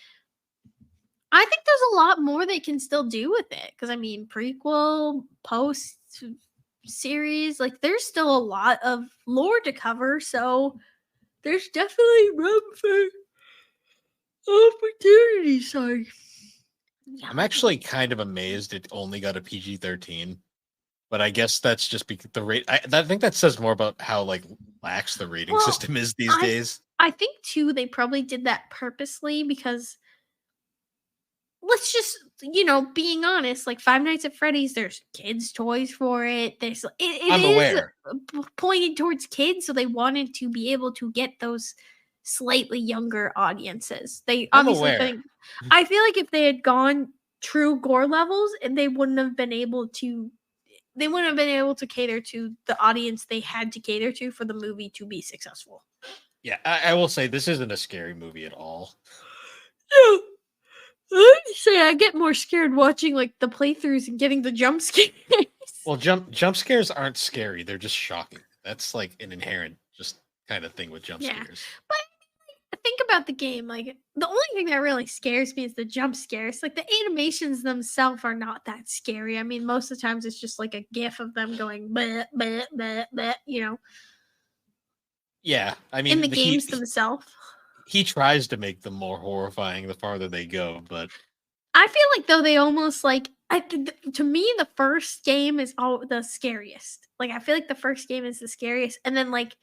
I think there's a lot more they can still do with it. Because I mean, prequel, post series, like there's still a lot of lore to cover. So there's definitely room for opportunity. Sorry. Yeah, I'm actually kind of amazed it only got a PG-13. but I guess that's just because the rate. I think that says more about how like lax the rating Well, system is these days. I think too they probably did that purposely because let's just being honest, like Five Nights at Freddy's, there's kids' toys for it. It I'm is aware. pointed towards kids, so they wanted to be able to get those slightly younger audiences. They I'm obviously aware. couldn't. I feel like if they had gone true gore levels, and they wouldn't have been able to. They wouldn't have been able to cater to the audience they had to cater to for the movie to be successful. Yeah, I will say this isn't a scary movie at all. No. I'd say I get more scared watching like the playthroughs and getting the jump scares. Well, jump scares aren't scary; they're just shocking. That's like an inherent just kind of thing with jump Yeah, scares. but think about the game. Like the only thing that really scares me is the jump scares. Like the animations themselves are not that scary. I mean, most of the times it's just like a gif of them going bleh, bleh, bleh, bleh, Yeah, I in the mean games themselves. he tries to make them more horrifying the farther they go, but I feel like though they almost like to me the first game is all the scariest. Like I feel like the first game is the scariest, and then like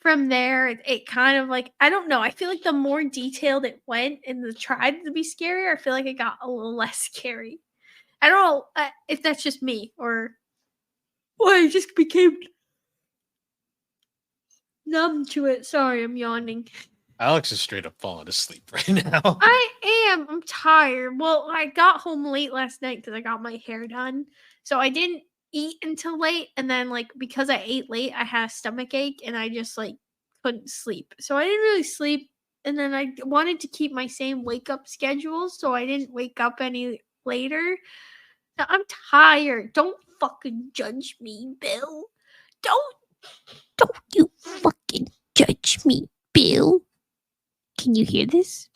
from there it kind of like I don't know. I feel like the more detailed it went and the tried to be scarier, I feel like it got a little less scary. I don't know if that's just me or I just became numb to it. Sorry, I'm yawning. Alex is straight up falling asleep right now. I am. I'm tired. Well, I got home late last night because I got my hair done. So I didn't eat until late. And then, like, because I ate late, I had a stomach ache and I just, like, couldn't sleep. So I didn't really sleep. And then I wanted to keep my same wake up schedule. So I didn't wake up any later. So I'm tired. Don't fucking judge me, Bill. Don't you fucking judge me, Bill. Can you hear this?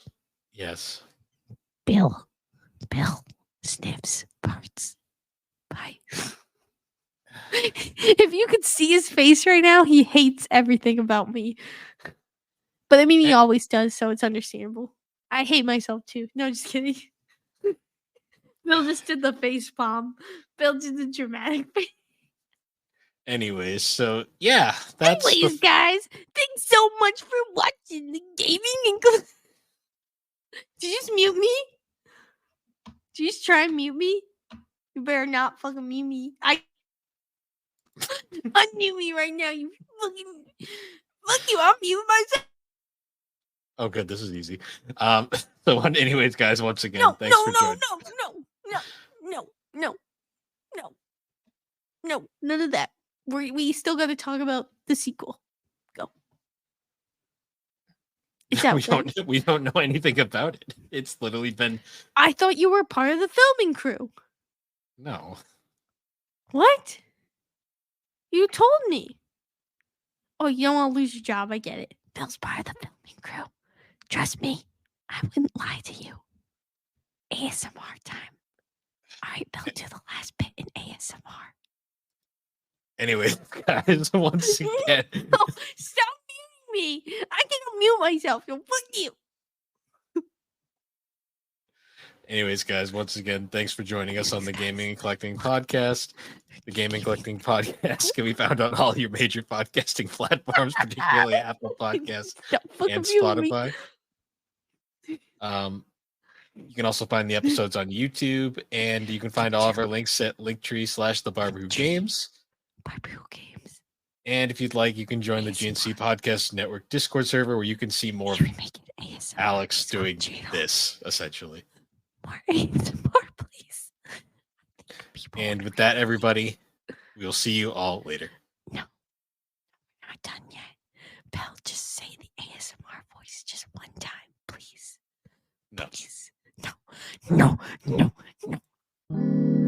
Yes. Bill sniffs parts. Bye. If you could see his face right now, he hates everything about me. But I mean, he always does, so it's understandable. I hate myself too. No, just kidding. Bill just did the face palm. Bill did the dramatic face. Anyways, so yeah, that's Anyways, guys, thanks so much for watching the gaming and. Did you just mute me? Did you just try and mute me? You better not fucking mute me. Unmute me right now, you fucking. Fuck you, I'll mute myself. Oh, good. This is easy. So, anyways, guys, once again, No, thanks no, for no, joining. no, no, no, no, no, no, no, none of that. We still got to talk about the sequel. Go. Is that We don't know anything about it. It's literally been I thought you were part of the filming crew. no. What? You told me. Oh, you don't want to lose your job. I get it. Bill's part of the filming crew. Trust me, I wouldn't lie to you. ASMR time. All right, Bill, do the last bit in ASMR. Anyways, guys, once again, No, stop muting me. I can mute myself. Yo, fuck you. anyways, guys, once again, thanks for joining us on the Gaming and Collecting Podcast. The Gaming and Collecting Podcast can be found on all your major podcasting platforms, particularly Apple Podcasts and Spotify. You can also find the episodes on YouTube, and you can find all of our links at linktree/the Barber Who Games. And if you'd like, you can join the GNC Podcast Network Discord server where you can see more of Alex doing this, essentially. More ASMR, please. And with that, everybody, we'll see you all later. No, not done yet. Belle, just say the ASMR voice just one time, please. No. Please. No, no, no, no.